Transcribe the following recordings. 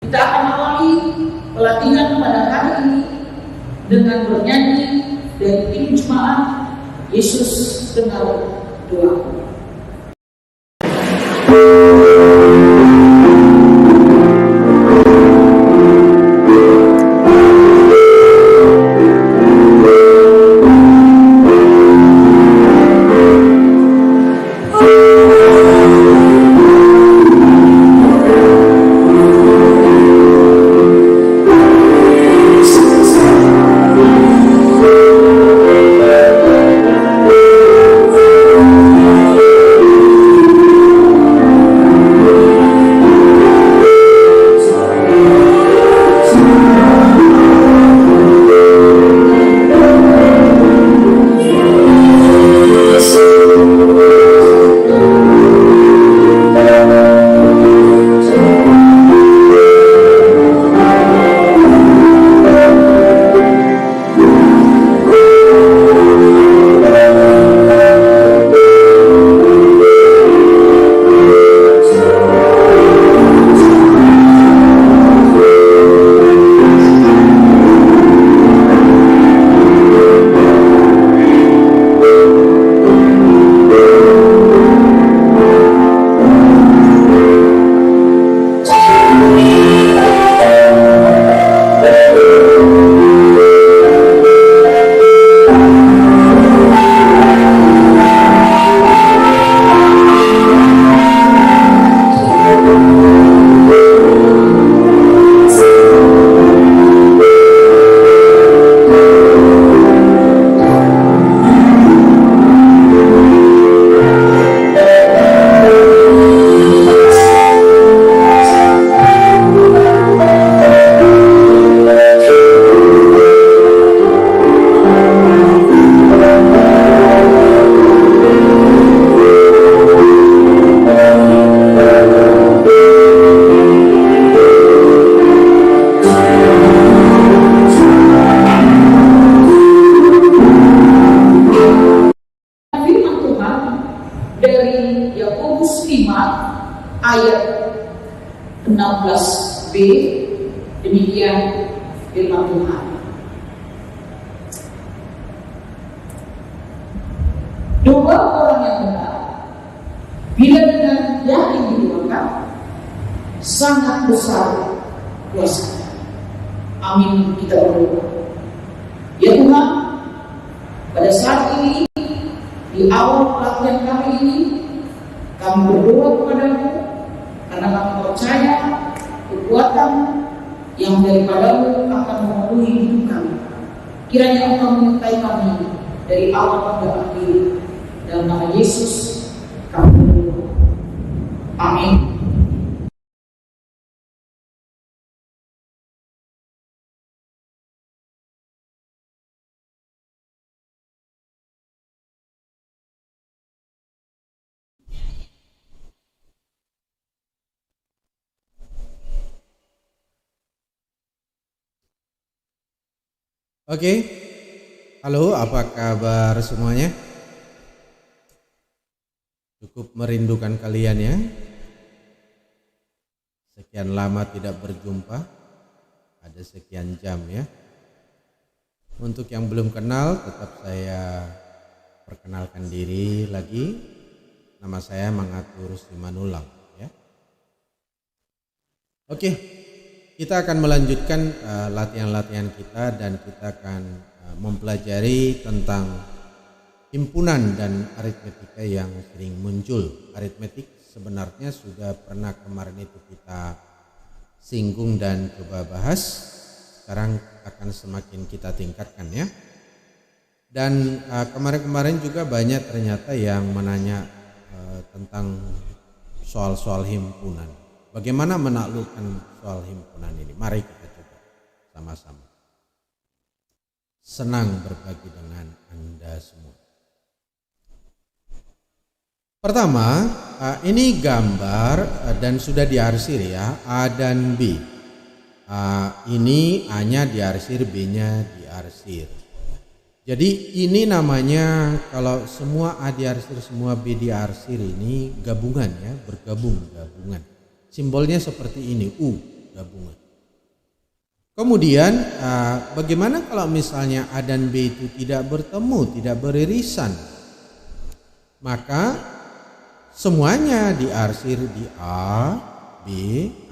Kita akan awali pelatihan pada hari ini dengan bernyanyi dari tim jemaat Yesus Dengar Doaku. Ayat 16b, demikian firman Tuhan. Doa orang yang benar bila dengan yakin didoakan sangat besar kuasanya. Amin, kita berdoa. Ya Tuhan, pada saat ini di awal pelatihan kami ini kami berdoa kepada-Mu karena kami percaya kekuatan yang daripada-Mu akan memenuhi hidup kami. Kiranya Engkau menyertai kami dari awal hingga akhir. Dalam nama Yesus kami berdoa. Amin. Oke, halo, apa kabar semuanya? Cukup merindukan kalian ya. Sekian lama tidak berjumpa, ada sekian jam ya. Untuk yang belum kenal, tetap saya perkenalkan diri lagi. Nama saya Mangatur Simanulang ya. Oke. Kita akan melanjutkan latihan-latihan kita dan kita akan mempelajari tentang himpunan dan aritmetika yang sering muncul. Aritmetik sebenarnya sudah pernah kemarin itu kita singgung dan coba bahas. Sekarang akan semakin kita tingkatkan ya. Dan kemarin-kemarin juga banyak ternyata yang menanya tentang soal-soal himpunan. Bagaimana menaklukkan soal himpunan ini? Mari kita coba sama-sama. Senang berbagi dengan Anda semua. Pertama, ini gambar dan sudah diarsir ya, A dan B. Ini A-nya diarsir, B-nya diarsir. Jadi ini namanya kalau semua A diarsir, semua B diarsir ini gabungan ya, bergabung, gabungan. Simbolnya seperti ini, U, gabungan. Kemudian bagaimana kalau misalnya A dan B itu tidak bertemu, tidak beririsan? Maka semuanya diarsir di A, B,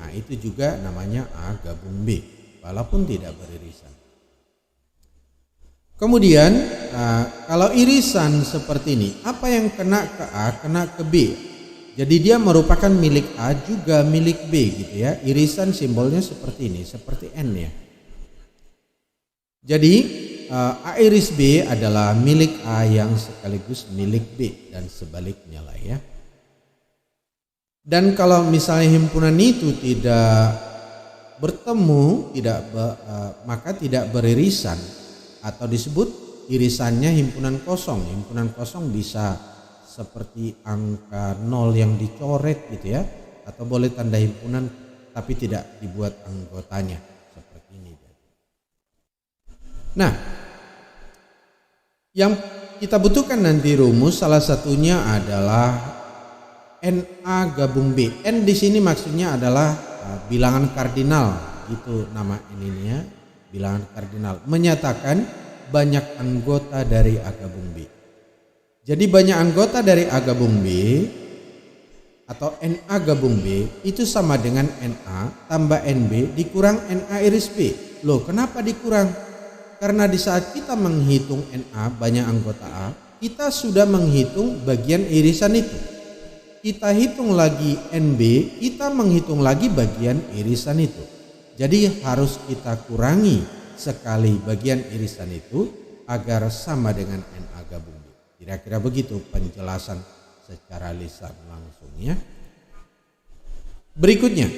nah itu juga namanya A gabung B, walaupun tidak beririsan. Kemudian kalau irisan seperti ini, apa yang kena ke A kena ke B. Jadi dia merupakan milik A juga milik B gitu ya. Irisan simbolnya seperti ini, seperti N ya. Jadi A iris B adalah milik A yang sekaligus milik B dan sebaliknya lah ya. Dan kalau misalnya himpunan itu tidak bertemu, maka tidak beririsan atau disebut irisannya himpunan kosong. Himpunan kosong bisa seperti angka 0 yang dicoret gitu ya, atau boleh tanda himpunan tapi tidak dibuat anggotanya seperti ini. Nah, yang kita butuhkan nanti rumus salah satunya adalah NA gabung B. N di sini maksudnya adalah bilangan kardinal, itu nama ininya, bilangan kardinal, menyatakan banyak anggota dari A gabung B. Jadi banyak anggota dari A gabung B atau NA gabung B itu sama dengan NA tambah NB dikurang NA iris B. Loh, kenapa dikurang? Karena di saat kita menghitung NA banyak anggota A, kita sudah menghitung bagian irisan itu. Kita hitung lagi NB, kita menghitung lagi bagian irisan itu. Jadi harus kita kurangi sekali bagian irisan itu agar sama dengan NA gabung B. Kira-kira begitu penjelasan secara lisan langsungnya. Berikutnya,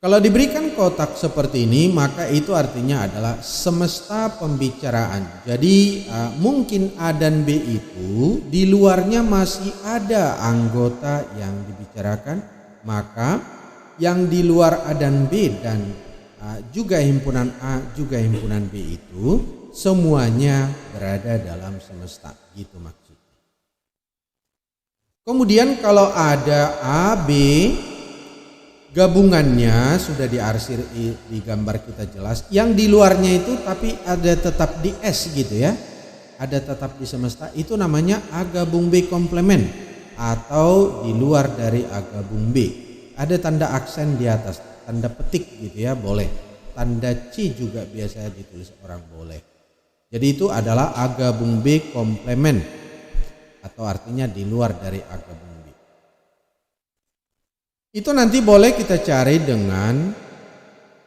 kalau diberikan kotak seperti ini maka itu artinya adalah semesta pembicaraan. Jadi mungkin A dan B itu di luarnya masih ada anggota yang dibicarakan, maka yang di luar A dan B dan juga himpunan A juga himpunan B itu semuanya berada dalam semesta, gitu maksudnya. Kemudian kalau ada A, B, gabungannya sudah diarsir di gambar kita jelas. Yang di luarnya itu tapi ada tetap di S gitu ya, ada tetap di semesta, itu namanya A gabung B komplement atau di luar dari A gabung B. Ada tanda aksen di atas, tanda petik gitu ya, boleh. Tanda C juga biasanya ditulis orang boleh. Jadi itu adalah A gabung B komplement atau artinya di luar dari A gabung B. Itu nanti boleh kita cari dengan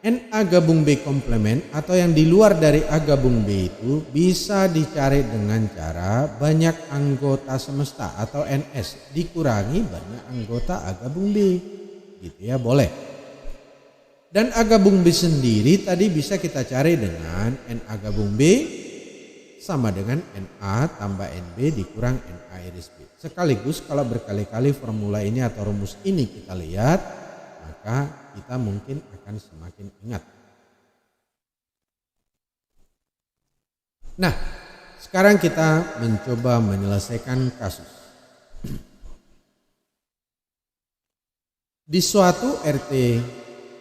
NA gabung B komplement atau yang di luar dari A gabung B itu bisa dicari dengan cara banyak anggota semesta atau NS dikurangi banyak anggota A gabung B. Gitu ya, boleh. Dan A gabung B sendiri tadi bisa kita cari dengan NA gabung B sama dengan NA tambah NB dikurang NA iris B. Sekaligus kalau berkali-kali formula ini atau rumus ini kita lihat, maka kita mungkin akan semakin ingat. Nah, sekarang kita mencoba menyelesaikan kasus. Di suatu RT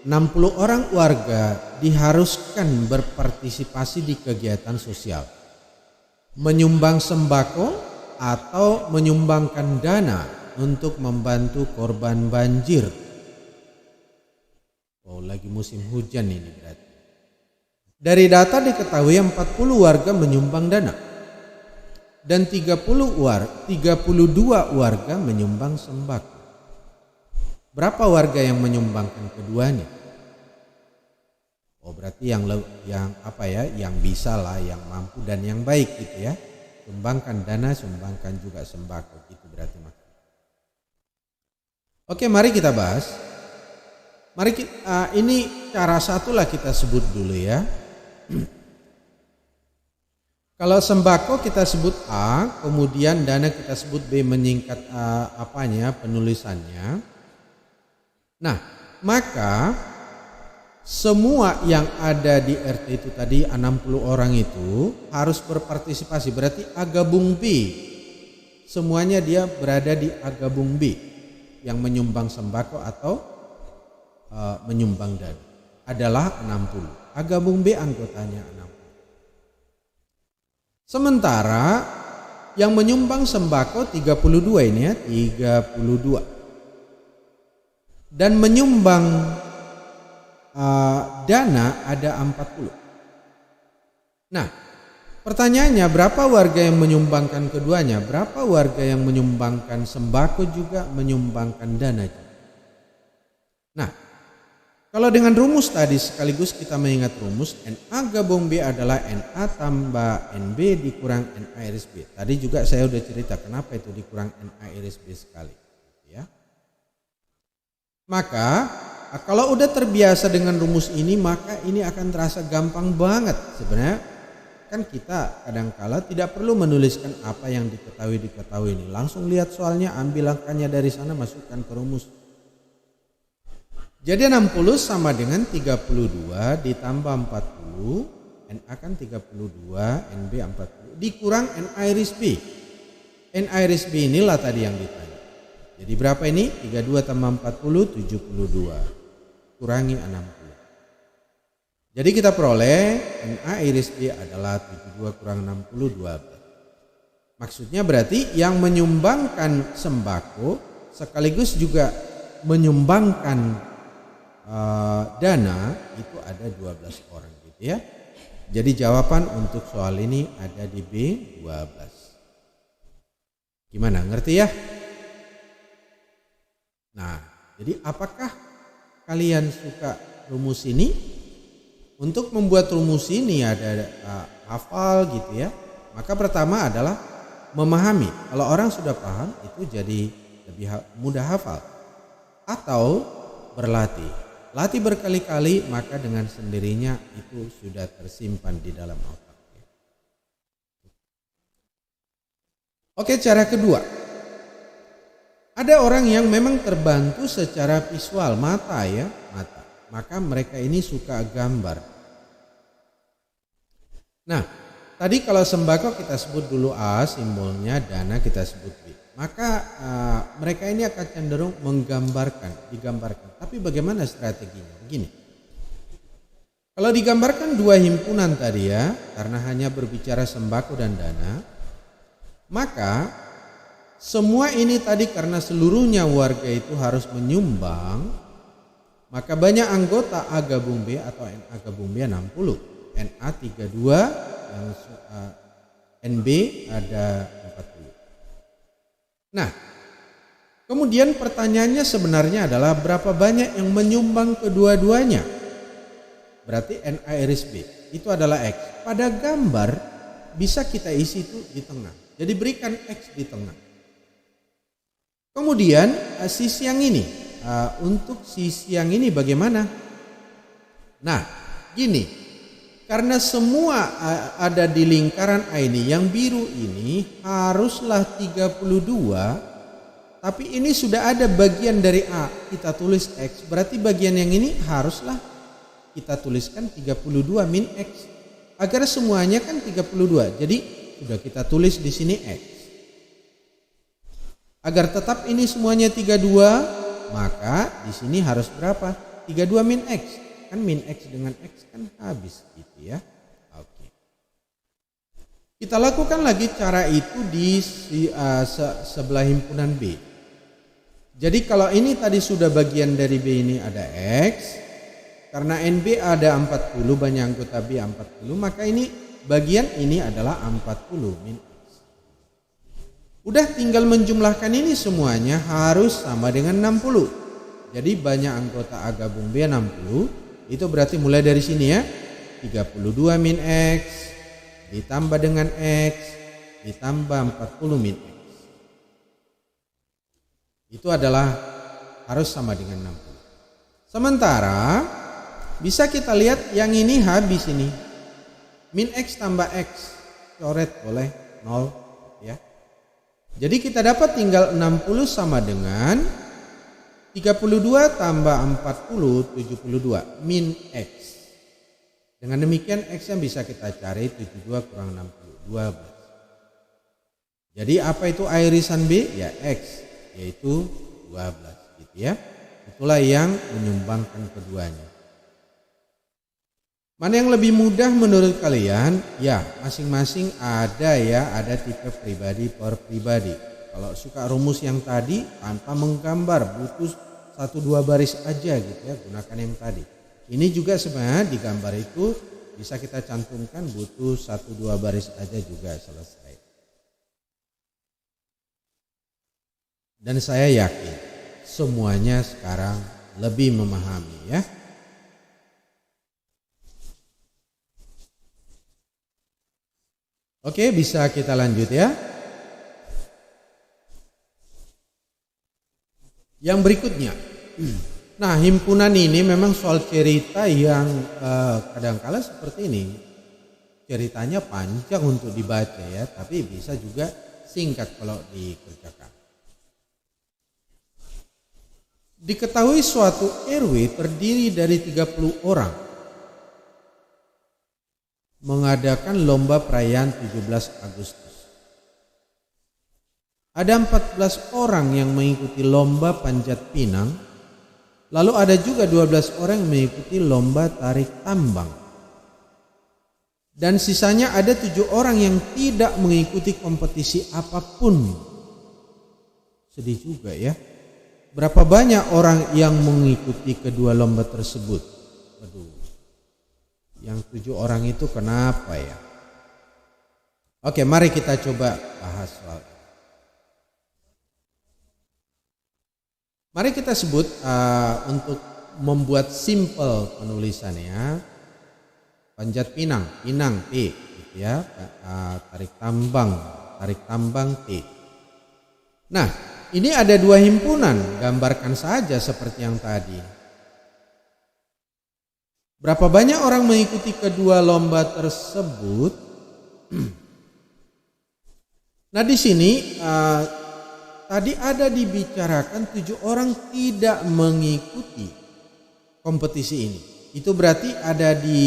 60 orang warga diharuskan berpartisipasi di kegiatan sosial, menyumbang sembako atau menyumbangkan dana untuk membantu korban banjir. Oh, lagi musim hujan ini berarti. Dari data diketahui 40 warga menyumbang dana dan 32 warga menyumbang sembako. Berapa warga yang menyumbangkan keduanya? Oh, berarti yang apa ya, yang bisa lah, yang mampu dan yang baik gitu ya. Sumbangkan dana, sumbangkan juga sembako, gitu berarti maksudnya. Oke, mari kita bahas. Mari ini cara satu lah kita sebut dulu ya. Kalau sembako kita sebut A, kemudian dana kita sebut B menyingkat penulisannya. Nah, maka semua yang ada di RT itu tadi 60 orang itu harus berpartisipasi. Berarti A gabung B, semuanya dia berada di A gabung B yang menyumbang sembako atau menyumbang dana adalah 60. A gabung B anggotanya 60. Sementara yang menyumbang sembako 32 ini ya, 32. Dan menyumbang dana ada 40. Nah, pertanyaannya berapa warga yang menyumbangkan keduanya? Berapa warga yang menyumbangkan sembako juga menyumbangkan dana? Nah, kalau dengan rumus tadi sekaligus kita mengingat rumus NA gabung B adalah NA tambah NB dikurang NA iris B. Tadi juga saya udah cerita kenapa itu dikurang NA iris B sekali. Ya. Maka kalau udah terbiasa dengan rumus ini maka ini akan terasa gampang banget. Sebenarnya kan kita kadangkala tidak perlu menuliskan apa yang diketahui ini. Langsung lihat soalnya, ambil angkanya dari sana, masukkan ke rumus. Jadi 60 sama dengan 32 ditambah 40, NA kan 32, NB 40, dikurang NA iris B. NA iris B inilah tadi yang ditanya. Jadi berapa ini? 32 tambah 40, 72. Kurangi 60. Jadi kita peroleh NA iris B adalah 72 kurang 60, 12. Maksudnya berarti yang menyumbangkan sembako sekaligus juga menyumbangkan dana itu ada 12 orang gitu ya. Jadi jawaban untuk soal ini ada di B 12. Gimana, ngerti ya? Nah, jadi apakah kalian suka rumus ini? Untuk membuat rumus ini ada hafal gitu ya. Maka pertama adalah memahami. Kalau orang sudah paham itu jadi lebih mudah hafal. Atau berlatih. Latih berkali-kali maka dengan sendirinya itu sudah tersimpan di dalam otak. Oke, cara kedua. Ada orang yang memang terbantu secara visual, mata ya, mata. Maka mereka ini suka gambar. Nah, tadi kalau sembako kita sebut dulu A, simbolnya dana kita sebut B. Maka mereka ini akan cenderung digambarkan. Tapi bagaimana strateginya? Begini. Kalau digambarkan dua himpunan tadi ya, karena hanya berbicara sembako dan dana, maka semua ini tadi karena seluruhnya warga itu harus menyumbang, maka banyak anggota A gabung B atau NA gabung B 60, NA 32, yang NB ada 40. Nah, kemudian pertanyaannya sebenarnya adalah berapa banyak yang menyumbang kedua-duanya? Berarti NA iris B itu adalah X. Pada gambar bisa kita isi itu di tengah. Jadi berikan X di tengah. Kemudian sisi yang ini, untuk sisi yang ini bagaimana? Nah, gini. Karena semua ada di lingkaran A ini, yang biru ini haruslah 32, tapi ini sudah ada bagian dari A, kita tulis X, berarti bagian yang ini haruslah kita tuliskan 32 min X, agar semuanya kan 32, jadi sudah kita tulis di sini X. Agar tetap ini semuanya 32, maka di sini harus berapa? 32 min X. Kan min X dengan X kan habis gitu ya. Oke. Kita lakukan lagi cara itu di sebelah himpunan B. Jadi kalau ini tadi sudah bagian dari B ini ada X, karena NB ada 40, banyak anggota B 40, maka ini bagian ini adalah 40 min X. Udah tinggal menjumlahkan ini semuanya harus sama dengan 60. Jadi banyak anggota A gabung B 60. Itu berarti mulai dari sini ya, 32 min X ditambah dengan X ditambah 40 min X. Itu adalah harus sama dengan 60. Sementara bisa kita lihat yang ini habis ini. Min X tambah X, coret boleh 0 ya. Jadi kita dapat tinggal 60 sama dengan 32 tambah 40, 72 min X. Dengan demikian X yang bisa kita cari 72 kurang 60, 12. Jadi apa itu irisan B? Ya X, yaitu 12 gitu ya. Itulah yang menyumbangkan keduanya. Mana yang lebih mudah menurut kalian? Ya, masing-masing ada tipe pribadi per pribadi. Kalau suka rumus yang tadi tanpa menggambar, butuh 1-2 baris aja gitu ya, gunakan yang tadi. Ini juga sebenarnya di gambar itu bisa kita cantumkan, butuh 1-2 baris aja juga selesai. Dan saya yakin semuanya sekarang lebih memahami ya. Oke, bisa kita lanjut ya. Yang berikutnya. Nah, himpunan ini memang soal cerita yang kadangkala seperti ini. Ceritanya panjang untuk dibaca ya, tapi bisa juga singkat kalau dikerjakan. Diketahui suatu RW terdiri dari 30 orang mengadakan lomba perayaan 17 Agustus. Ada 14 orang yang mengikuti lomba panjat pinang, lalu ada juga 12 orang yang mengikuti lomba tarik tambang. Dan sisanya ada 7 orang yang tidak mengikuti kompetisi apapun. Sedih juga ya. Berapa banyak orang yang mengikuti kedua lomba tersebut? Aduh. Yang 7 orang itu kenapa ya? Oke, mari kita coba bahas soal ini. Mari kita sebut untuk membuat simple penulisannya. Panjat pinang, pinang P gitu ya. Tarik tambang T. Nah, ini ada 2 himpunan, gambarkan saja seperti yang tadi. Berapa banyak orang mengikuti kedua lomba tersebut? Nah, di sini tadi ada dibicarakan 7 orang tidak mengikuti kompetisi ini. Itu berarti ada di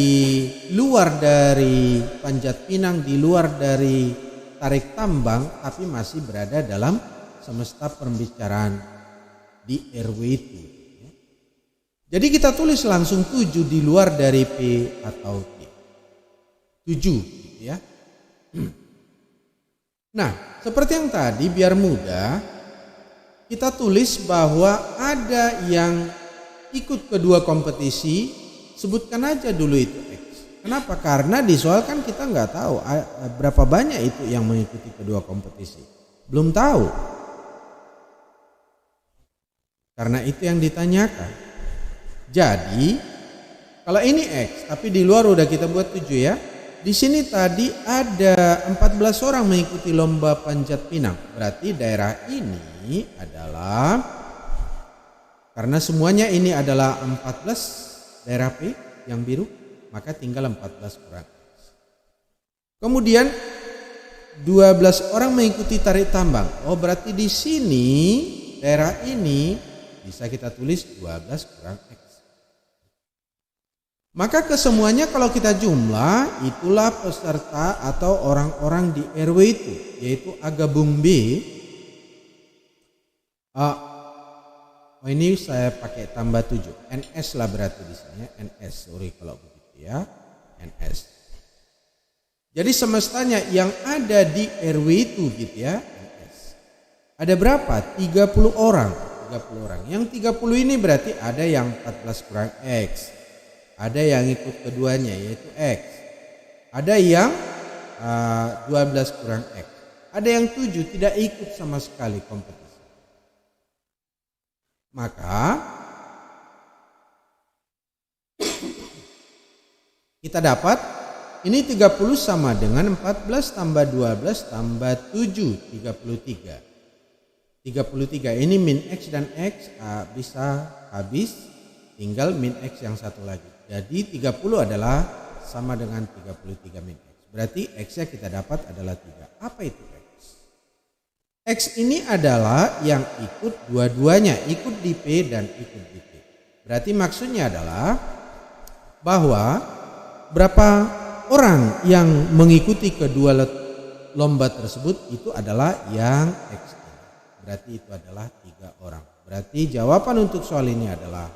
luar dari panjat pinang, di luar dari tarik tambang, tapi masih berada dalam semesta pembicaraan di RW itu. Jadi kita tulis langsung 7 di luar dari P atau T. 7 gitu ya. Nah, seperti yang tadi biar mudah, kita tulis bahwa ada yang ikut kedua kompetisi, sebutkan aja dulu itu X. Kenapa? Karena di soal kan kita nggak tahu berapa banyak itu yang mengikuti kedua kompetisi. Belum tahu. Karena itu yang ditanyakan. Jadi kalau ini X tapi di luar udah kita buat 7 ya. Di sini tadi ada 14 orang mengikuti lomba panjat pinang. Berarti daerah ini adalah, karena semuanya ini adalah 14 daerah P yang biru, maka tinggal 14 orang. Kemudian 12 orang mengikuti tarik tambang. Oh, berarti di sini daerah ini bisa kita tulis 12 kurang X. Maka kesemuanya kalau kita jumlah, itulah peserta atau orang-orang di RW itu, yaitu A gabung B. Ini saya pakai tambah 7, NS lah berarti di sini, NS, sorry kalau begitu ya, NS. Jadi semestanya yang ada di RW itu gitu ya, NS. Ada berapa? 30 orang. Yang 30 ini berarti ada yang 14 kurang X. Ada yang ikut keduanya yaitu X. Ada yang 12 kurang X. Ada yang 7 tidak ikut sama sekali kompetisi. Maka kita dapat ini 30 sama dengan 14 tambah 12 tambah 7, 33. 33 ini min X dan X bisa habis, tinggal min X yang satu lagi. Jadi 30 adalah sama dengan 33 min X. Berarti X-nya kita dapat adalah 3. Apa itu X? X ini adalah yang ikut dua-duanya, ikut di P dan ikut di T. Berarti maksudnya adalah bahwa berapa orang yang mengikuti kedua lomba tersebut itu adalah yang X. Berarti itu adalah 3 orang. Berarti jawaban untuk soal ini adalah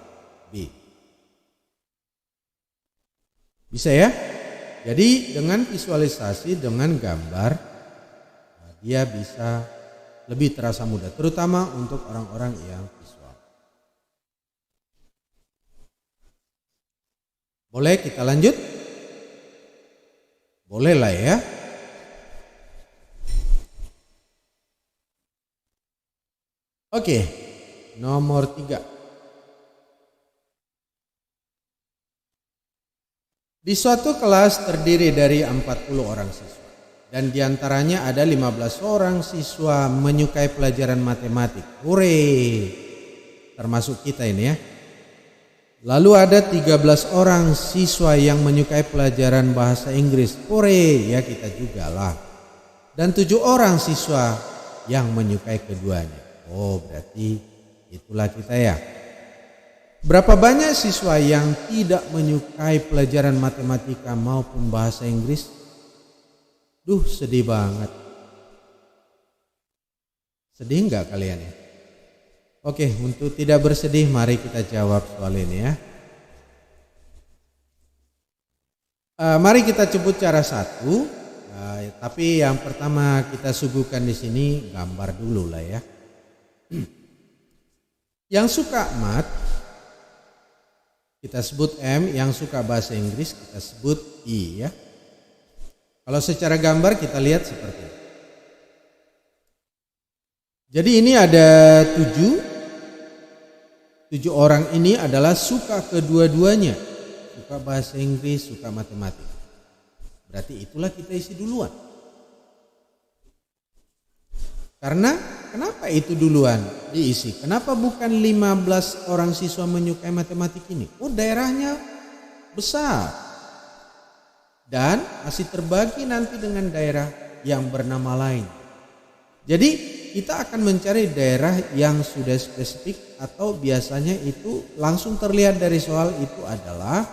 B. Bisa ya? Jadi dengan visualisasi, dengan gambar, dia bisa lebih terasa mudah, terutama untuk orang-orang yang visual. Boleh kita lanjut? Boleh lah ya. Oke, nomor 3. Di suatu kelas terdiri dari 40 orang siswa, dan diantaranya ada 15 orang siswa menyukai pelajaran matematik. Hore, termasuk kita ini ya. Lalu ada 13 orang siswa yang menyukai pelajaran bahasa Inggris. Hore, ya kita juga lah. Dan 7 orang siswa yang menyukai keduanya. Oh, berarti itulah kita ya. Berapa banyak siswa yang tidak menyukai pelajaran matematika maupun bahasa Inggris? Duh, sedih banget. Sedih enggak kalian ya? Oke, untuk tidak bersedih mari kita jawab soal ini ya. Mari kita sebut cara satu. Tapi yang pertama kita suguhkan di sini gambar dulu lah ya. Yang suka mat kita sebut M, yang suka bahasa Inggris kita sebut I ya. Kalau secara gambar kita lihat seperti ini. Jadi ini ada 7 orang ini adalah suka kedua-duanya. Suka bahasa Inggris, suka matematika. Berarti itulah kita isi duluan. Karena kenapa itu duluan diisi? Kenapa bukan 15 orang siswa menyukai matematik ini? Oh, daerahnya besar. Dan masih terbagi nanti dengan daerah yang bernama lain. Jadi kita akan mencari daerah yang sudah spesifik atau biasanya itu langsung terlihat dari soal itu adalah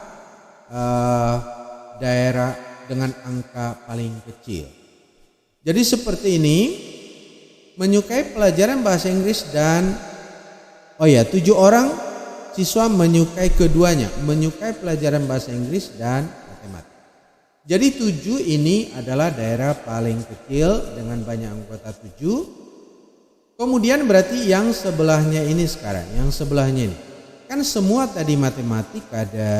daerah dengan angka paling kecil. Jadi seperti ini. Menyukai pelajaran bahasa Inggris dan 7 orang siswa menyukai keduanya, menyukai pelajaran bahasa Inggris dan matematika. Jadi 7 ini adalah daerah paling kecil dengan banyak anggota 7. Kemudian berarti yang sebelahnya ini sekarang, yang sebelahnya ini. Kan semua tadi matematik ada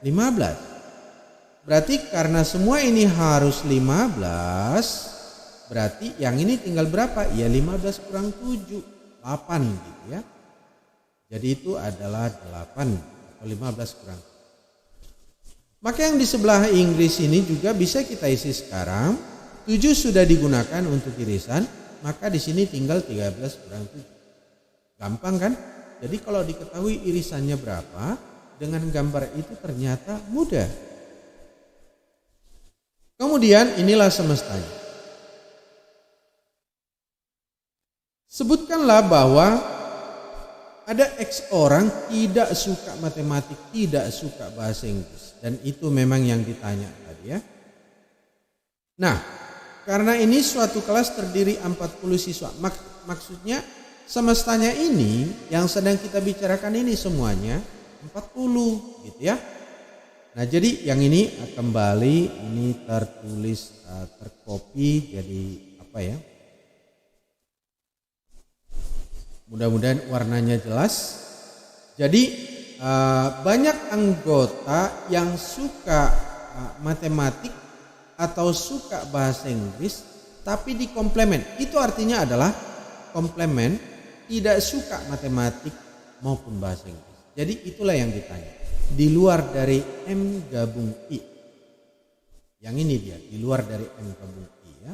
15. Berarti karena semua ini harus 15, berarti yang ini tinggal berapa? Ya 15 kurang 7, 8 gitu ya. Jadi itu adalah 8 atau 15 kurang. Maka yang di sebelah Inggris ini juga bisa kita isi sekarang. 7 sudah digunakan untuk irisan, maka di sini tinggal 13 kurang 7. Gampang kan? Jadi kalau diketahui irisannya berapa, dengan gambar itu ternyata mudah. Kemudian inilah semestanya. Sebutkanlah bahwa ada X orang tidak suka matematik, tidak suka bahasa Inggris. Dan itu memang yang ditanya tadi ya. Nah, karena ini suatu kelas terdiri 40 siswa. Maksudnya semestanya ini yang sedang kita bicarakan ini semuanya 40 gitu ya. Nah, jadi yang ini kembali ini tertulis tercopy jadi apa ya? Mudah-mudahan warnanya jelas. Jadi banyak anggota yang suka matematik atau suka bahasa Inggris tapi di komplemen. Itu artinya adalah komplemen tidak suka matematik maupun bahasa Inggris. Jadi itulah yang ditanya. Di luar dari M gabung I. Yang ini dia, di luar dari M gabung I ya.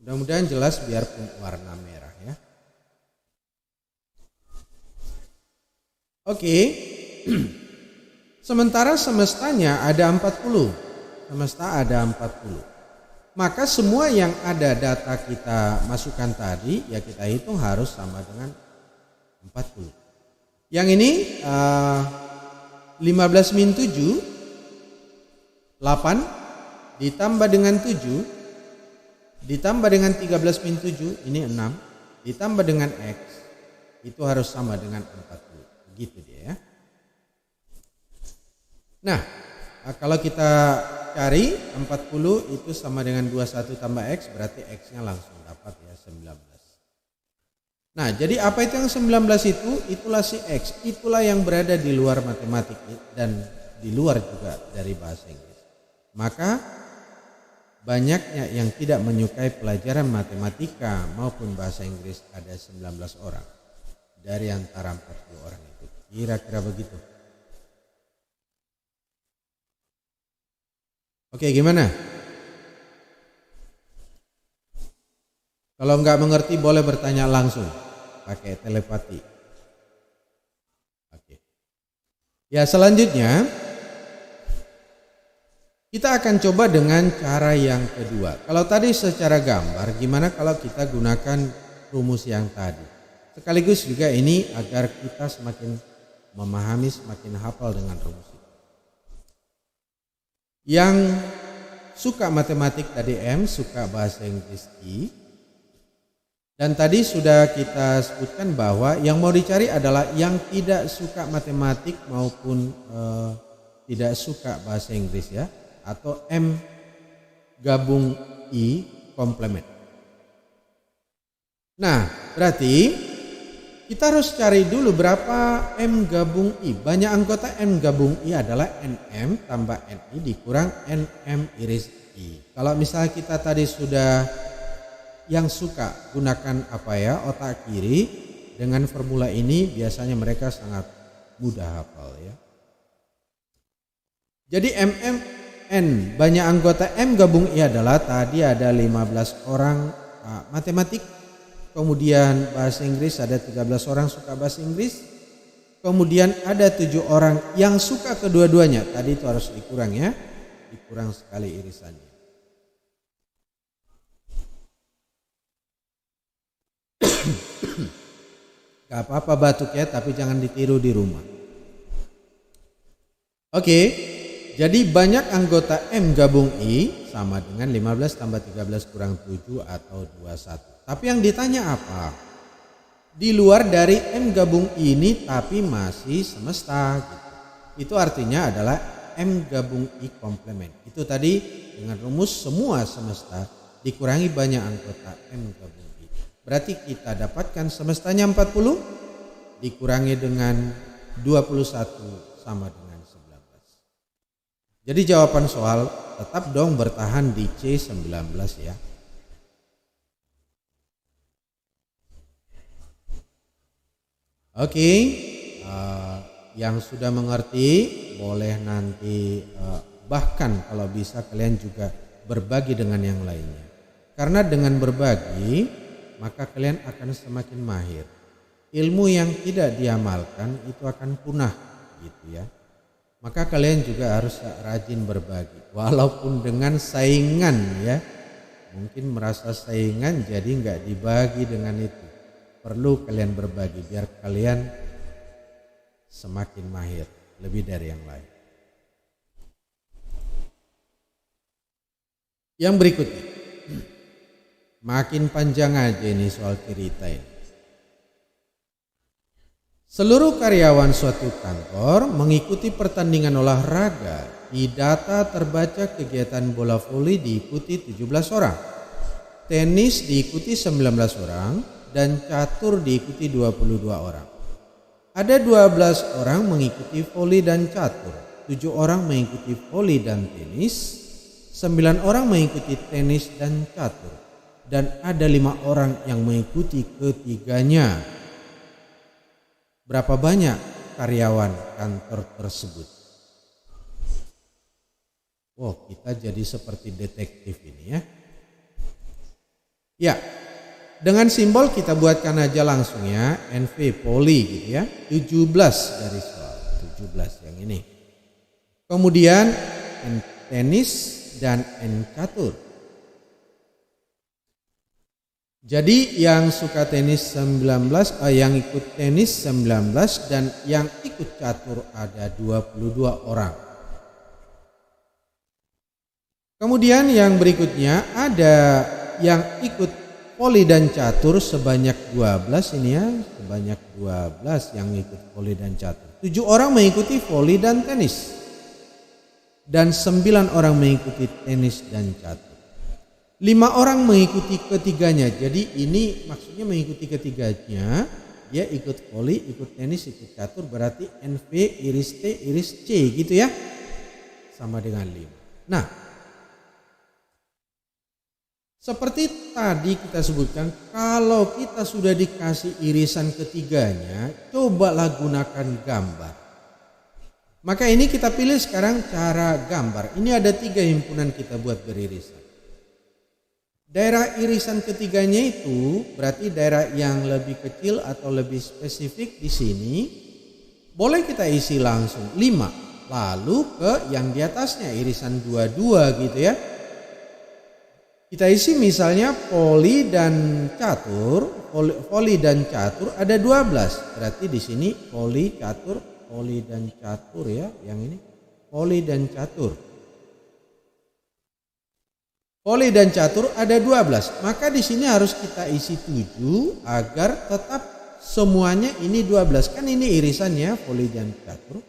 Mudah-mudahan jelas biarpun warna merah ya. Oke. Sementara semestanya ada 40. Semesta ada 40. Maka semua yang ada data kita masukkan tadi ya kita hitung harus sama dengan 40. Yang ini 15 min 7 8 ditambah dengan 7 ditambah dengan 13/7 ini 6, ditambah dengan X itu harus sama dengan 40. Begitu dia ya. Nah, kalau kita cari 40 itu sama dengan 21 tambah X, berarti X-nya langsung dapat ya 19. Nah, jadi apa itu yang 19 itu? Itulah si X. Itulah yang berada di luar matematik dan di luar juga dari bahasa Inggris. Maka banyaknya yang tidak menyukai pelajaran matematika maupun bahasa Inggris ada 19 orang dari antara 40 orang itu. Kira-kira begitu. Oke, gimana? Kalau nggak mengerti boleh bertanya langsung pakai telepati. Oke. Ya, selanjutnya kita akan coba dengan cara yang kedua. Kalau tadi secara gambar, gimana kalau kita gunakan rumus yang tadi? Sekaligus juga ini agar kita semakin memahami, semakin hafal dengan rumus itu. Yang suka matematik tadi M, suka bahasa Inggris I. Dan tadi sudah kita sebutkan bahwa yang mau dicari adalah yang tidak suka matematik maupun tidak suka bahasa Inggris ya, atau M gabung I komplement. Nah, berarti kita harus cari dulu berapa M gabung I. Banyak anggota M gabung I adalah NM tambah NI dikurang NM iris I. Kalau misalnya kita tadi sudah yang suka gunakan otak kiri, dengan formula ini biasanya mereka sangat mudah hafal ya. Jadi MMN banyak anggota M gabung I adalah tadi ada 15 orang matematik. Kemudian bahasa Inggris ada 13 orang suka bahasa Inggris. Kemudian ada 7 orang yang suka kedua-duanya. Tadi itu harus dikurang ya. Dikurang sekali irisannya. Gak apa-apa batuk ya, tapi jangan ditiru di rumah. Oke, jadi banyak anggota M gabung I sama dengan 15 tambah 13 kurang 7 atau 21. Tapi yang ditanya apa? Di luar dari M gabung I ini tapi masih semesta gitu. Itu artinya adalah M gabung I komplement. Itu tadi dengan rumus semua semesta dikurangi banyak anggota M gabung I. Berarti kita dapatkan semestanya 40 dikurangi dengan 21 sama dengan 19. Jadi jawaban soal tetap dong bertahan di C19 ya. Oke, yang sudah mengerti boleh nanti bahkan kalau bisa kalian juga berbagi dengan yang lainnya. Karena dengan berbagi maka kalian akan semakin mahir. Ilmu yang tidak diamalkan itu akan punah gitu ya. Maka kalian juga harus rajin berbagi walaupun dengan saingan ya. Mungkin merasa saingan jadi nggak dibagi dengan itu. Perlu kalian berbagi biar kalian semakin mahir lebih dari yang lain. Yang berikutnya, makin panjang aja ini soal cerita ini. Seluruh karyawan suatu kantor mengikuti pertandingan olahraga. Di data terbaca kegiatan bola voli diikuti 17 orang, tenis diikuti 19 orang, dan catur diikuti 22 orang. Ada 12 orang mengikuti voli dan catur, 7 orang mengikuti voli dan tenis, 9 orang mengikuti tenis dan catur, dan ada 5 orang yang mengikuti ketiganya. Berapa banyak karyawan kantor tersebut? Wow, kita jadi seperti detektif ini ya. Ya. Dengan simbol kita buatkan aja langsung ya, NV Poli gitu ya, 17 dari soal, 17 yang ini. Kemudian N tenis dan N catur. Jadi yang suka tenis 19, yang ikut tenis 19 dan yang ikut catur ada 22 orang. Kemudian yang berikutnya ada yang ikut voli dan catur sebanyak 12 ini ya, sebanyak 12 yang ikut voli dan catur. 7 orang mengikuti voli dan tenis. Dan 9 orang mengikuti tenis dan catur. 5 orang mengikuti ketiganya. Jadi ini maksudnya mengikuti ketiganya. Dia ikut voli, ikut tenis, ikut catur, berarti NV iris T iris C gitu ya. Sama dengan 5. Nah, seperti tadi kita sebutkan, kalau kita sudah dikasih irisan ketiganya, cobalah gunakan gambar. Maka ini kita pilih sekarang cara gambar. Ini ada 3 himpunan kita buat beririsan. Daerah irisan ketiganya itu berarti daerah yang lebih kecil atau lebih spesifik di sini. Boleh kita isi langsung 5. Lalu ke yang di atasnya irisan 22 gitu ya. Kita isi misalnya voli dan catur. Voli dan catur ada 12. Berarti di sini voli dan catur ya. Yang ini voli dan catur. Voli dan catur ada 12, maka di sini harus kita isi 7 agar tetap semuanya ini 12. Kan ini irisannya voli dan catur.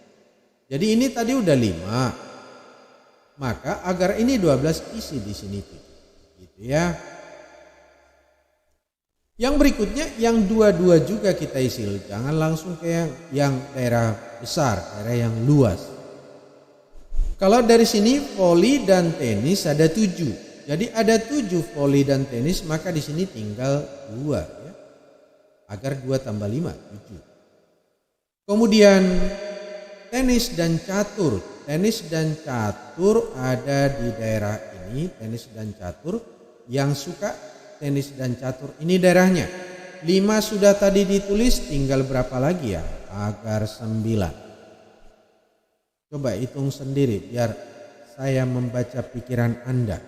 Jadi ini tadi udah 5. Maka agar ini 12 isi di sini 7. Gitu ya. Yang berikutnya yang 22 juga kita isi. Jangan langsung ke yang daerah besar, daerah yang luas. Kalau dari sini voli dan tenis ada 7. Jadi ada 7 voli dan tenis, maka di sini tinggal 2 ya. Agar 2 tambah 5, 7. Kemudian tenis dan catur. Tenis dan catur ada di daerah ini, tenis dan catur. Yang suka tenis dan catur ini daerahnya. 5 sudah tadi ditulis, tinggal berapa lagi ya? Agar 9. Coba hitung sendiri biar saya membaca pikiran Anda.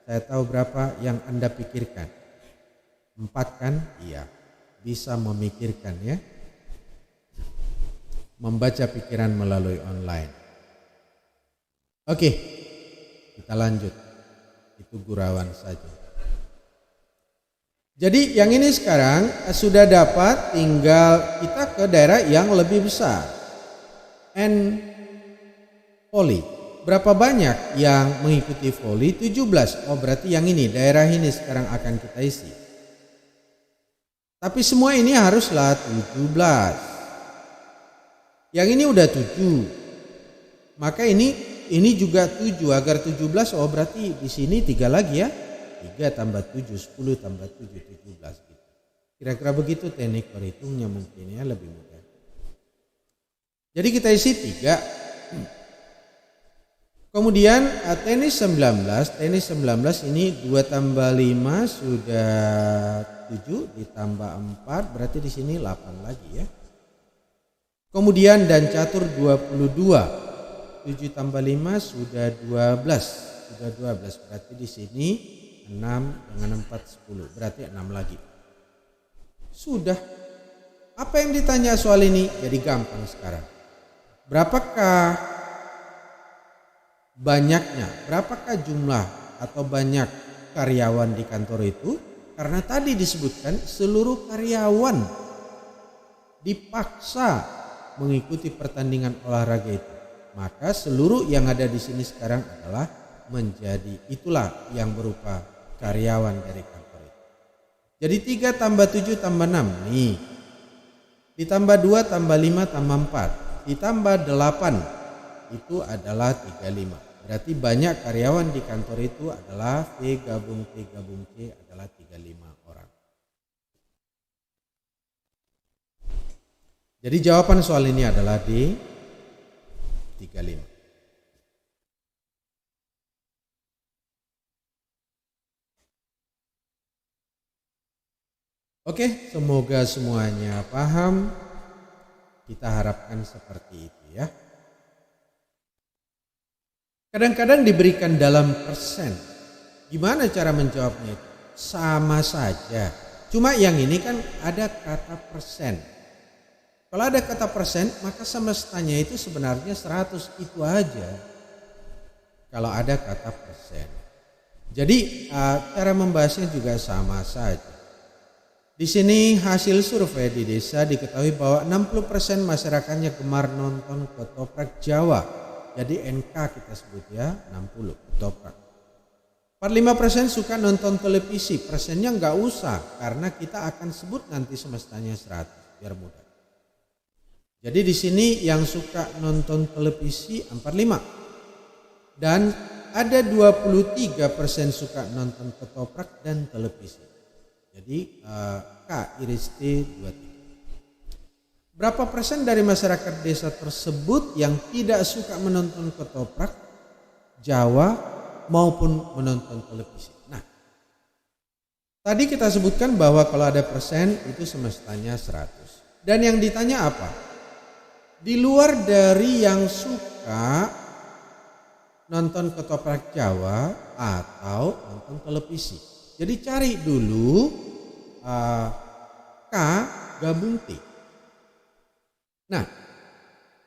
Saya tahu berapa yang Anda pikirkan. 4 kan? Iya. Bisa memikirkan ya. Membaca pikiran melalui online. Oke. Kita lanjut. Itu gurauan saja. Jadi yang ini sekarang sudah dapat, tinggal kita ke daerah yang lebih besar. Voli. Berapa banyak yang mengikuti voli? 17. Oh berarti yang ini, daerah ini sekarang akan kita isi. Tapi semua ini haruslah 17. Yang ini udah 7. Maka ini juga 7 agar 17. Oh berarti di sini 3 lagi ya. 3 tambah 7, 10 tambah 7, 17 gitu. Kira-kira begitu teknik perhitungnya mungkin ya, lebih mudah. Jadi kita isi 3. Kemudian tenis 19 ini 2 tambah 5 sudah 7 ditambah 4 berarti di sini 8 lagi ya. Kemudian dan catur 22. 7 tambah 5 sudah 12. Sudah 12 berarti di sini 6 dengan 4 10 berarti 6 lagi. Sudah. Apa yang ditanya soal ini? Jadi gampang sekarang. Berapakah banyaknya, berapakah jumlah atau banyak karyawan di kantor itu? Karena tadi disebutkan seluruh karyawan dipaksa mengikuti pertandingan olahraga itu. Maka seluruh yang ada di sini sekarang adalah menjadi, itulah yang berupa karyawan dari kantor itu. Jadi 3 tambah 7 tambah 6 nih. Ditambah 2 tambah 5 tambah 4. Ditambah 8 itu adalah 35. Berarti banyak karyawan di kantor itu adalah V gabung T gabung C adalah 35 orang. Jadi jawaban soal ini adalah D 35. Oke, semoga semuanya paham. Kita harapkan seperti itu ya. Kadang-kadang diberikan dalam persen. Gimana cara menjawabnya itu? Sama saja. Cuma yang ini kan ada kata persen. Kalau ada kata persen, maka semestanya itu sebenarnya 100 itu aja. Kalau ada kata persen. Jadi cara membahasnya juga sama saja. Di sini hasil survei di desa diketahui bahwa 60% masyarakatnya gemar nonton ketoprak Jawa. Jadi NK kita sebut ya, 60 ketoprak. 45% suka nonton televisi, persennya nggak usah karena kita akan sebut nanti semestanya 100 biar mudah. Jadi di sini yang suka nonton televisi 45 dan ada 23% suka nonton ketoprak dan televisi. Jadi K iris T 23. Berapa persen dari masyarakat desa tersebut yang tidak suka menonton ketoprak Jawa maupun menonton televisi? Nah, tadi kita sebutkan bahwa kalau ada persen itu semestanya 100. Dan yang ditanya apa? Di luar dari yang suka nonton ketoprak Jawa atau nonton televisi. Jadi cari dulu K gabung T. Nah,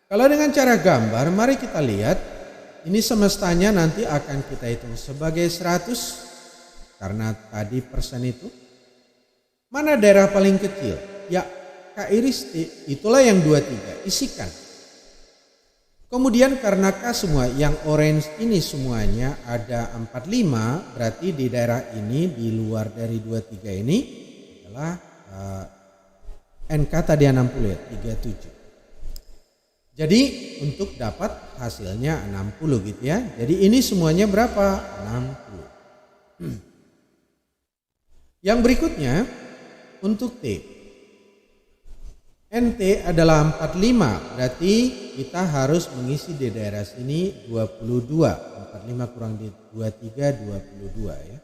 kalau dengan cara gambar, mari kita lihat. Ini semestanya nanti akan kita hitung sebagai 100 karena tadi persen itu. Mana daerah paling kecil? Ya K iris T, itulah yang 23, isikan. Kemudian karena K semua, yang orange ini semuanya ada 45, berarti di daerah ini di luar dari 23 ini adalah NK tadi 60 ya, 37. Jadi untuk dapat hasilnya 60 gitu ya. Jadi ini semuanya berapa? 60. Yang berikutnya untuk T. NT adalah 45, berarti kita harus mengisi di daerah sini 22. 45 kurang di 23, 22 ya.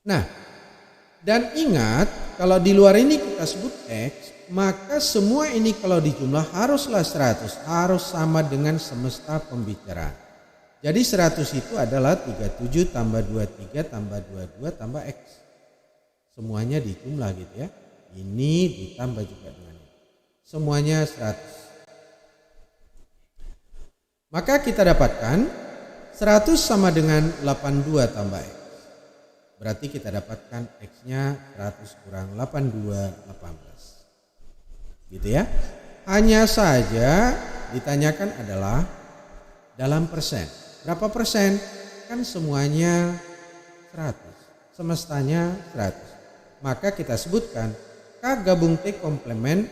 Nah, dan ingat kalau di luar ini kita sebut X, maka semua ini kalau dijumlah haruslah 100, harus sama dengan semesta pembicaraan. Jadi 100 itu adalah 37 tambah 23 tambah 22 tambah X. Semuanya dijumlah gitu ya. Ini ditambah juga dengan ini. Semuanya 100. Maka kita dapatkan 100 sama dengan 82 tambah X. Berarti kita dapatkan X-nya 100 kurang 82, 18. Gitu ya. Hanya saja ditanyakan adalah dalam persen. Berapa persen? Kan semuanya 100. Semestanya 100. Maka kita sebutkan K gabung T komplement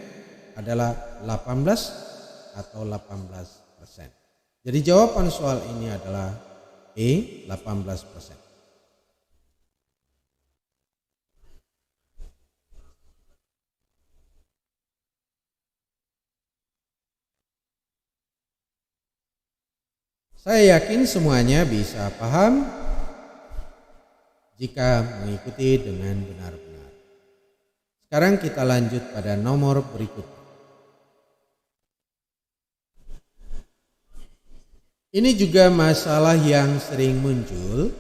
adalah 18 atau 18%. Jadi jawaban soal ini adalah E, 18%. Saya yakin semuanya bisa paham jika mengikuti dengan benar-benar. Sekarang kita lanjut pada nomor berikutnya. Ini juga masalah yang sering muncul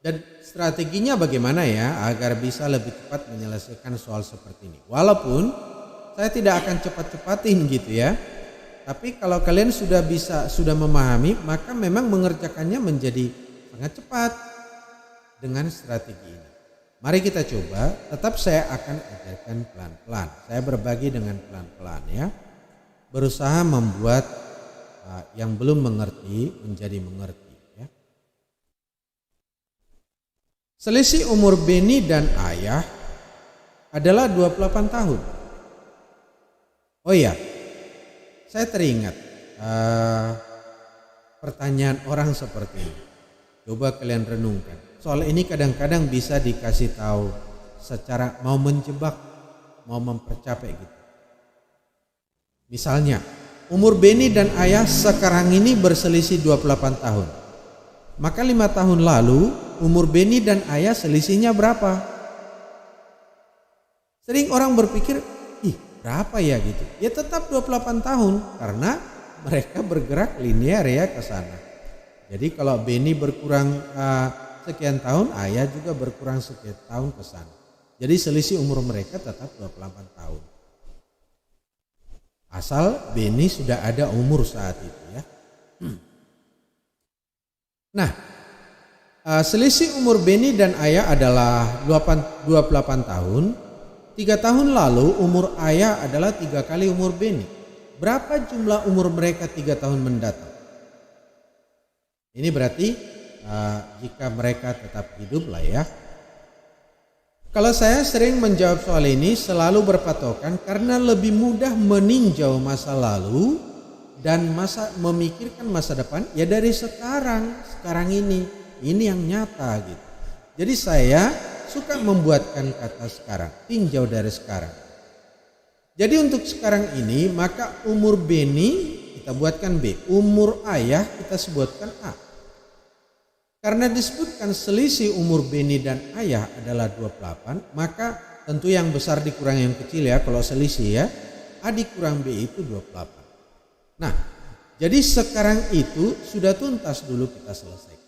dan strateginya bagaimana ya agar bisa lebih cepat menyelesaikan soal seperti ini. Walaupun saya tidak akan cepat-cepatin gitu ya. Tapi kalau kalian sudah memahami, maka memang mengerjakannya menjadi sangat cepat dengan strategi ini. Mari kita coba, tetap saya akan ajarkan pelan-pelan. Saya berbagi dengan pelan-pelan ya. Berusaha membuat yang belum mengerti menjadi mengerti ya. Selisih umur Beni dan Ayah adalah 28 tahun. Oh iya. Saya teringat pertanyaan orang seperti ini. Coba kalian renungkan. Soal ini kadang-kadang bisa dikasih tahu secara mau menjebak, mau mempercapek gitu. Misalnya, umur Beni dan Ayah sekarang ini berselisih 28 tahun. Maka 5 tahun lalu umur Beni dan Ayah selisihnya berapa? Sering orang berpikir, berapa ya gitu. Ya tetap 28 tahun karena mereka bergerak linear ya ke sana. Jadi kalau Beni berkurang sekian tahun, Ayah juga berkurang sekian tahun ke sana. Jadi selisih umur mereka tetap 28 tahun. Asal Beni sudah ada umur saat itu ya. Nah, Selisih umur Beni dan Ayah adalah 28 tahun. 3 tahun lalu umur Ayah adalah 3 kali umur Beni. Berapa jumlah umur mereka 3 tahun mendatang? Ini berarti jika mereka tetap hidup lah ya. Kalau saya sering menjawab soal ini selalu berpatokan karena lebih mudah meninjau masa lalu dan memikirkan masa depan ya dari sekarang ini. Ini yang nyata gitu. Jadi saya suka membuatkan kata sekarang, tinjau dari sekarang. Jadi untuk sekarang ini maka umur Beni kita buatkan B, umur Ayah kita sebutkan A. Karena disebutkan selisih umur Beni dan Ayah adalah 28, maka tentu yang besar dikurang yang kecil ya kalau selisih ya. A dikurang B itu 28. Nah, jadi sekarang itu sudah tuntas dulu kita selesaikan.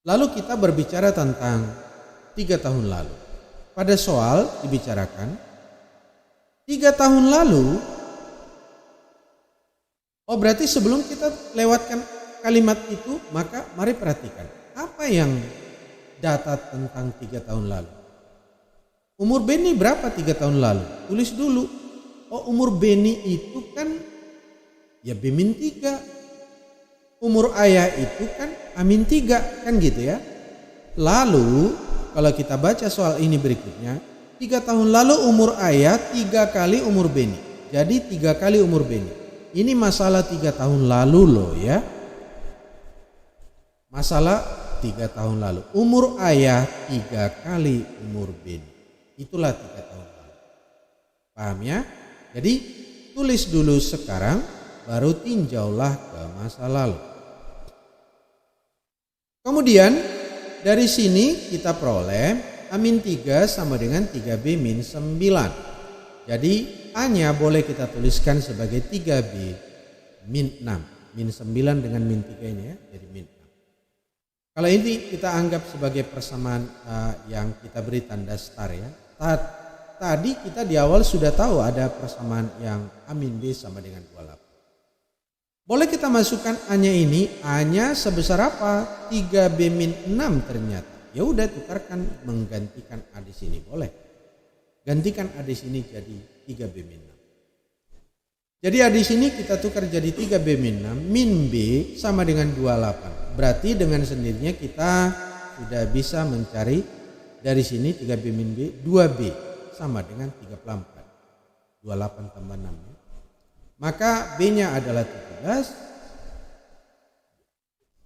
Lalu kita berbicara tentang 3 tahun lalu. Pada soal dibicarakan 3 tahun lalu. Oh berarti sebelum kita lewatkan kalimat itu maka mari perhatikan. Apa yang data tentang 3 tahun lalu? Umur Beni berapa 3 tahun lalu? Tulis dulu. Oh umur Beni itu kan ya B-3. Umur Ayah itu kan A-3 kan gitu ya. Lalu kalau kita baca soal ini berikutnya, 3 tahun lalu umur Ayah 3 kali umur Beni. Jadi 3 kali umur Beni. Ini masalah 3 tahun lalu loh ya. Masalah 3 tahun lalu. Umur Ayah 3 kali umur Beni. Itulah 3 tahun lalu. Paham ya? Jadi tulis dulu sekarang baru tinjaulah ke masa lalu. Kemudian dari sini kita peroleh A-3 sama dengan 3B-9. Jadi A-nya boleh kita tuliskan sebagai 3B-6. -9 dengan -3 ini ya, jadi -6. Kalau ini kita anggap sebagai persamaan yang kita beri tanda star ya. Tadi kita di awal sudah tahu ada persamaan yang A-B sama dengan 28. Boleh kita masukkan A-nya ini, A-nya sebesar apa? 3B-6 ternyata. Ya udah tukarkan menggantikan A di sini boleh. Gantikan A di sini jadi 3B-6. Jadi A di sini kita tukar jadi 3B-6 min B sama dengan 28. Berarti dengan sendirinya kita sudah bisa mencari dari sini 3B min B 2B sama dengan 34. 28 tambah 6 ya. Maka B-nya adalah 17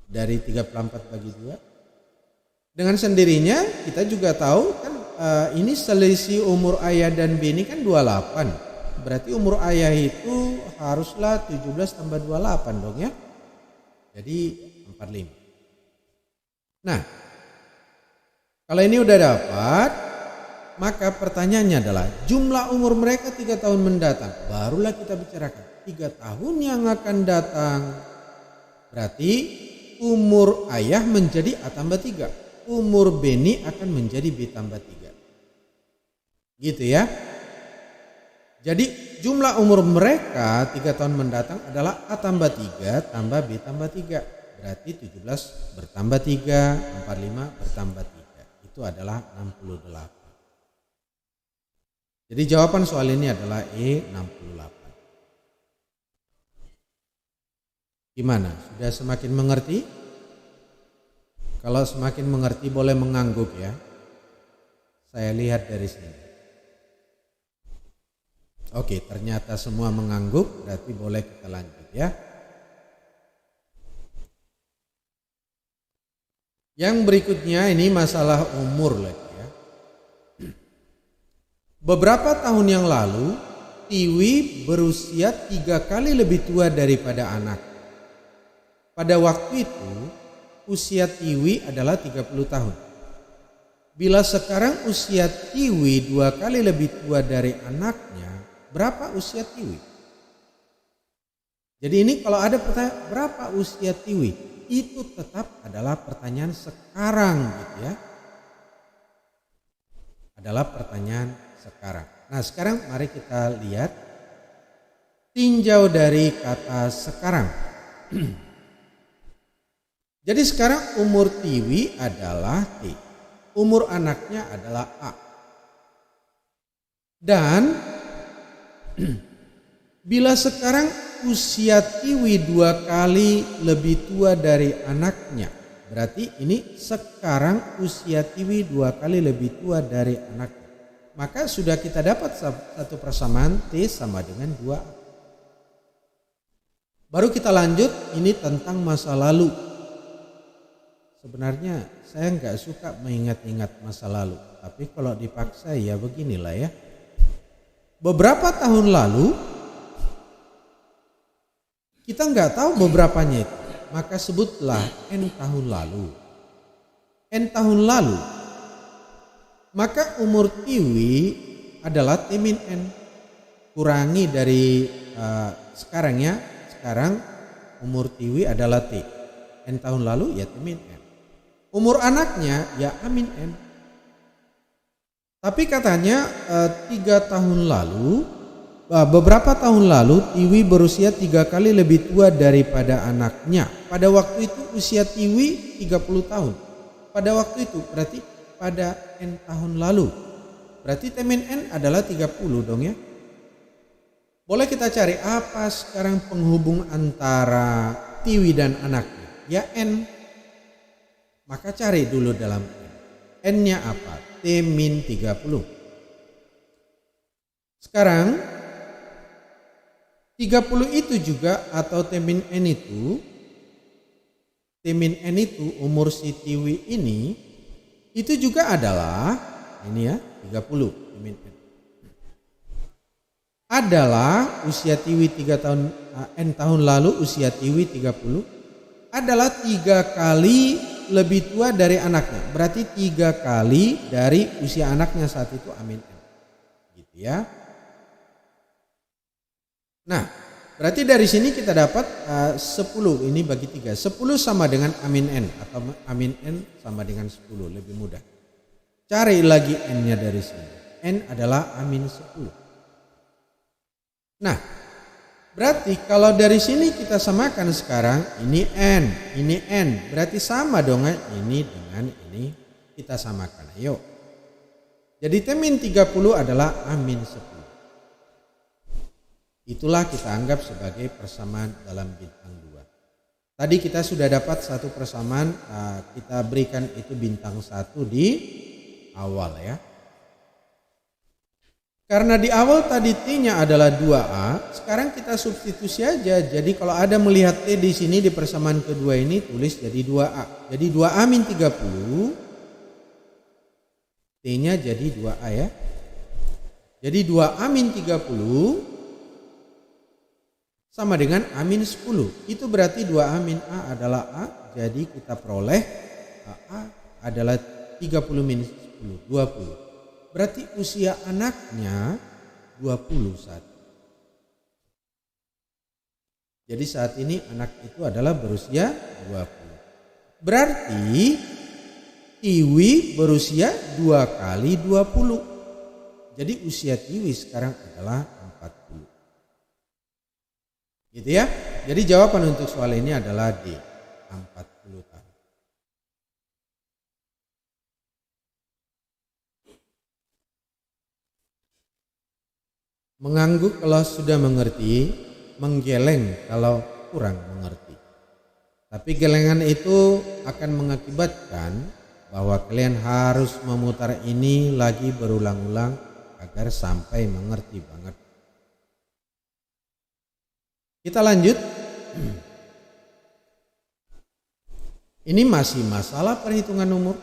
dari 34 bagi 2. Dengan sendirinya kita juga tahu kan ini selisih umur Ayah dan B ini kan 28. Berarti umur Ayah itu haruslah 17 tambah 28 dong ya. Jadi 45. Nah, kalau ini udah dapat, maka pertanyaannya adalah jumlah umur mereka 3 tahun mendatang. Barulah kita bicarakan 3 tahun yang akan datang. Berarti umur Ayah menjadi A tambah 3. Umur Beni akan menjadi B tambah 3. Gitu ya. Jadi jumlah umur mereka 3 tahun mendatang adalah A tambah 3 tambah B tambah 3. Berarti 17 bertambah 3, 45 bertambah 3. Itu adalah 68. Jadi jawaban soal ini adalah E68. Gimana? Sudah semakin mengerti? Kalau semakin mengerti boleh mengangguk ya. Saya lihat dari sini. Oke, ternyata semua mengangguk, berarti boleh kita lanjut ya. Yang berikutnya ini masalah umur lagi. Beberapa tahun yang lalu, Tiwi berusia 3 kali lebih tua daripada anak. Pada waktu itu, usia Tiwi adalah 30 tahun. Bila sekarang usia Tiwi 2 kali lebih tua dari anaknya, berapa usia Tiwi? Jadi ini kalau ada pertanyaan berapa usia Tiwi, itu tetap adalah pertanyaan sekarang gitu ya. Adalah pertanyaan sekarang. Nah sekarang mari kita lihat tinjau dari kata sekarang. Jadi sekarang umur Tiwi adalah T. Umur anaknya adalah A. Dan bila sekarang usia Tiwi 2 kali lebih tua dari anaknya, berarti ini sekarang usia Tiwi 2 kali lebih tua dari anaknya. Maka sudah kita dapat satu persamaan T sama dengan 2A. Baru kita lanjut, ini tentang masa lalu. Sebenarnya saya nggak suka mengingat-ingat masa lalu, tapi kalau dipaksa ya beginilah ya. Beberapa tahun lalu, kita nggak tahu beberapanya itu, maka sebutlah N tahun lalu. N tahun lalu, maka umur Tiwi adalah T min N. Kurangi dari sekarang ya, sekarang umur Tiwi adalah T. N tahun lalu ya T min N. Umur anaknya ya A min N. Tapi katanya 3 tahun lalu, beberapa tahun lalu Tiwi berusia 3 kali lebih tua daripada anaknya. Pada waktu itu usia Tiwi 30 tahun. Pada waktu itu berarti pada N tahun lalu. Berarti T min N adalah 30 dong ya. Boleh kita cari apa sekarang penghubung antara Tiwi dan anaknya? Ya N. Maka cari dulu dalam N. N-nya apa? T min 30. Sekarang 30 itu juga atau T min N itu, T min N itu umur si Tiwi ini itu juga adalah ini ya 30 T min N. Adalah usia Tiwi 3 tahun N tahun lalu usia Tiwi 30 adalah 3 kali lebih tua dari anaknya. Berarti 3 kali dari usia anaknya saat itu A min N. Gitu ya. Nah, berarti dari sini kita dapat 10 ini bagi 3. 10 sama dengan A min N atau A min N sama dengan 10, lebih mudah. Cari lagi N-nya dari sini. N adalah A min 10. Nah, berarti kalau dari sini kita samakan sekarang ini N, berarti sama dong ya, ini dengan ini kita samakan. Ayo. Jadi T min 30 adalah A min 10. Itulah kita anggap sebagai persamaan dalam bintang 2. Tadi kita sudah dapat satu persamaan, kita berikan itu bintang 1 di awal ya. Karena di awal tadi T-nya adalah 2A, sekarang kita substitusi aja. Jadi kalau ada melihat T di sini di persamaan kedua ini tulis jadi 2A. Jadi 2A min 30, T-nya jadi 2A ya. Jadi 2A min 30 sama dengan A min 10. Itu berarti 2A min A adalah A. Jadi kita peroleh A adalah 30 min 10, 20. Berarti usia anaknya 21. Jadi saat ini anak itu adalah berusia 20. Berarti Tiwi berusia 2 kali 20. Jadi usia Tiwi sekarang adalah 40. Gitu ya. Jadi jawaban untuk soal ini adalah D, 40 tahun. Mengangguk kalau sudah mengerti, menggeleng kalau kurang mengerti. Tapi gelengan itu akan mengakibatkan bahwa kalian harus memutar ini lagi berulang-ulang agar sampai mengerti banget. Kita lanjut. Ini masih masalah perhitungan umur.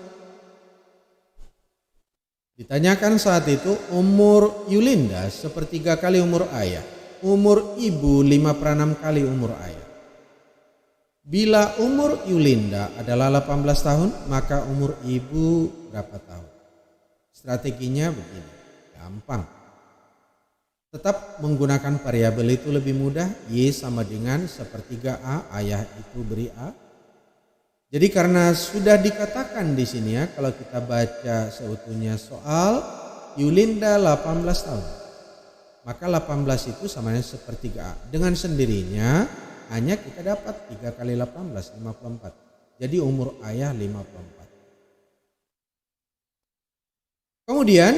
Ditanyakan saat itu umur Yulinda sepertiga kali umur ayah, umur ibu 5/6 kali umur ayah. Bila umur Yulinda adalah 18 tahun, maka umur ibu berapa tahun? Strateginya begini, gampang. Tetap menggunakan variabel itu lebih mudah, Y sama dengan sepertiga A, ayah itu beri A. Jadi karena sudah dikatakan di sini ya, kalau kita baca seutuhnya soal, Yulinda 18 tahun. Maka 18 itu sama dengan sepertiga A. Dengan sendirinya hanya kita dapat 3 kali 18, 54. Jadi umur ayah 54. Kemudian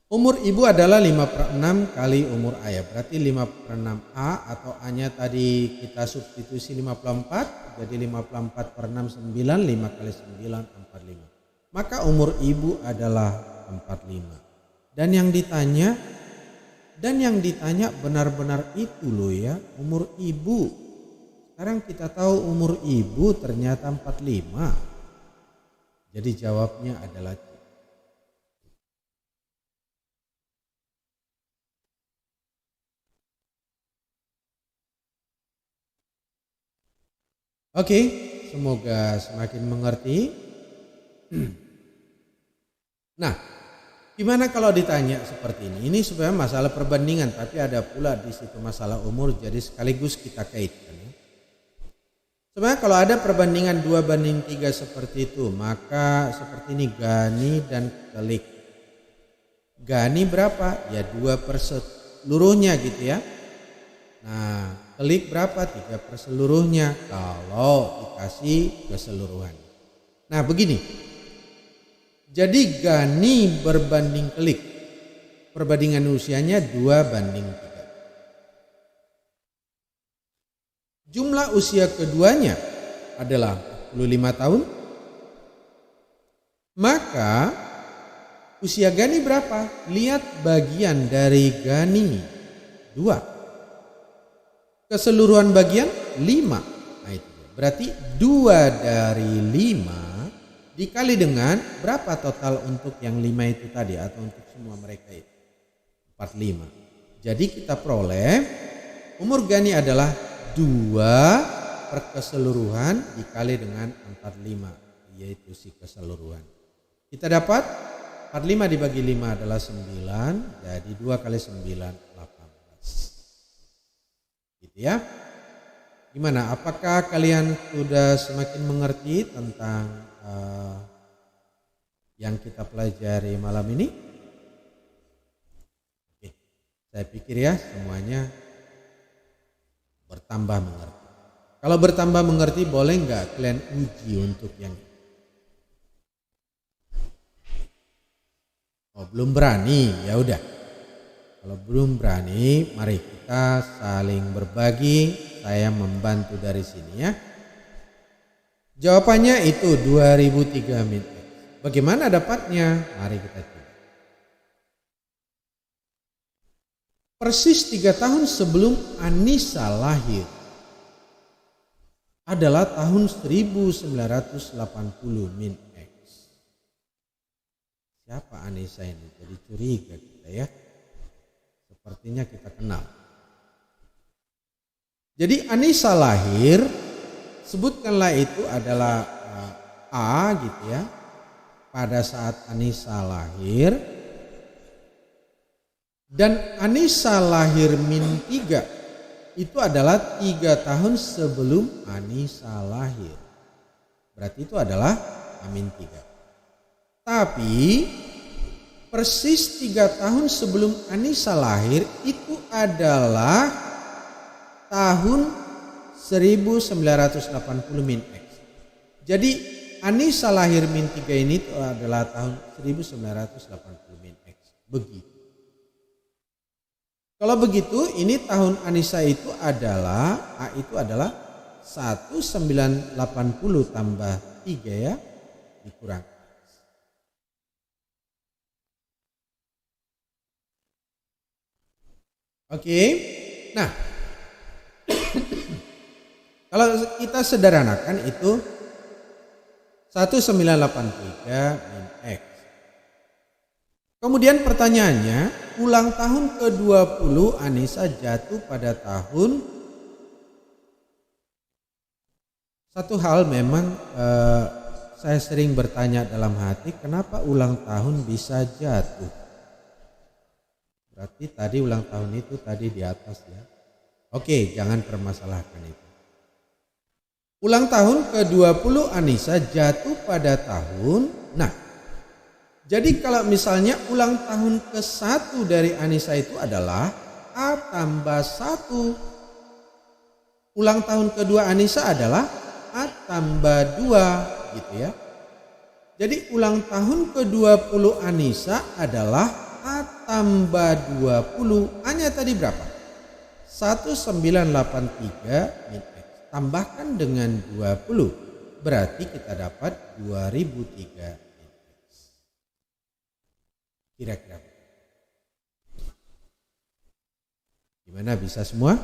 umur ibu adalah 5/6 kali umur ayah. Berarti 5/6A atau A-nya tadi kita substitusi 54. Jadi 54/6 9, 5 kali 9 45. Maka umur ibu adalah 45. Dan yang ditanya benar-benar itu loh ya, umur ibu. Sekarang kita tahu umur ibu ternyata 45. Jadi jawabnya adalah C. Oke, semoga semakin mengerti. Nah, gimana kalau ditanya seperti ini? Ini sebenarnya masalah perbandingan, tapi ada pula di situ masalah umur, jadi sekaligus kita kaitkan. Sebenarnya kalau ada perbandingan 2:3 seperti itu, maka seperti ini Gani dan Kelik. Gani berapa? Ya 2 per seluruhnya gitu ya. Nah, Kelik berapa? 3 per seluruhnya kalau dikasih keseluruhan. Nah begini, jadi Gani berbanding Kelik, perbandingan usianya 2:3. Jumlah usia keduanya adalah 45 tahun. Maka usia Gani berapa? Lihat bagian dari Gani 2. Keseluruhan bagian 5. Nah itu berarti 2 dari 5 dikali dengan berapa total untuk yang 5 itu tadi atau untuk semua mereka itu? 45. Jadi kita peroleh umur Gani adalah 2 per keseluruhan dikali dengan 45, yaitu si keseluruhan. Kita dapat 45 dibagi 5 adalah 9, jadi 2 kali 9 18. Gitu ya. Gimana? Apakah kalian sudah semakin mengerti tentang yang kita pelajari malam ini? Oke, saya pikir ya semuanya bertambah mengerti. Kalau bertambah mengerti boleh nggak kalian uji untuk yang belum berani, ya udah. Kalau belum berani, mari kita saling berbagi. Saya membantu dari sini ya. Jawabannya itu 2003 min X. Bagaimana dapatnya? Mari kita coba. Persis 3 tahun sebelum Anissa lahir adalah tahun 1980 min X. Siapa Anissa ini? Jadi curiga kita ya. Sepertinya kita kenal. Jadi Anissa lahir, sebutkanlah itu adalah A gitu ya. Pada saat Anissa lahir. Dan Anissa lahir min 3 itu adalah 3 tahun sebelum Anissa lahir. Berarti itu adalah min 3. Tapi persis 3 tahun sebelum Anissa lahir itu adalah tahun 1980 min X. Jadi Anissa lahir min 3 ini itu adalah tahun 1980 min X. Begitu. Kalau begitu ini tahun Anissa itu adalah A itu adalah 1980 tambah 3 ya dikurang. Oke. Nah. Kalau kita sederhanakan itu 1983 min X. Kemudian pertanyaannya, ulang tahun ke-20 Anissa jatuh pada tahun. Satu hal memang saya sering bertanya dalam hati, kenapa ulang tahun bisa jatuh? Berarti tadi ulang tahun itu tadi di atas ya. Oke, jangan permasalahkan itu. Ulang tahun ke-20 Anissa jatuh pada tahun. Nah, jadi kalau misalnya ulang tahun ke-1 dari Anissa itu adalah A tambah 1. Ulang tahun kedua Anissa adalah A tambah 2 gitu ya. Jadi ulang tahun ke-20 Anissa adalah A tambah 20. A-nya tadi berapa? 1983 min X. Tambahkan dengan 20. Berarti kita dapat 2003 min X. Kira-kira. Gimana, bisa semua?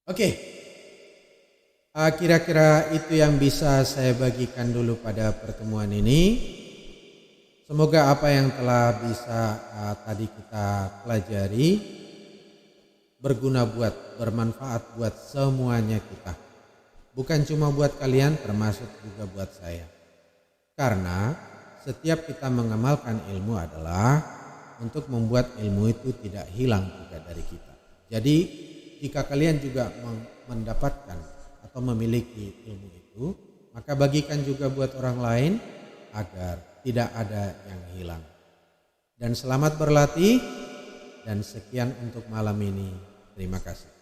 Oke. Kira-kira itu yang bisa saya bagikan dulu pada pertemuan ini. Semoga apa yang telah bisa tadi kita pelajari berguna bermanfaat buat semuanya kita. Bukan cuma buat kalian, termasuk juga buat saya. Karena setiap kita mengamalkan ilmu adalah untuk membuat ilmu itu tidak hilang juga dari kita. Jadi jika kalian juga mendapatkan atau memiliki ilmu itu, maka bagikan juga buat orang lain agar tidak ada yang hilang. Dan selamat berlatih, dan sekian untuk malam ini. Terima kasih.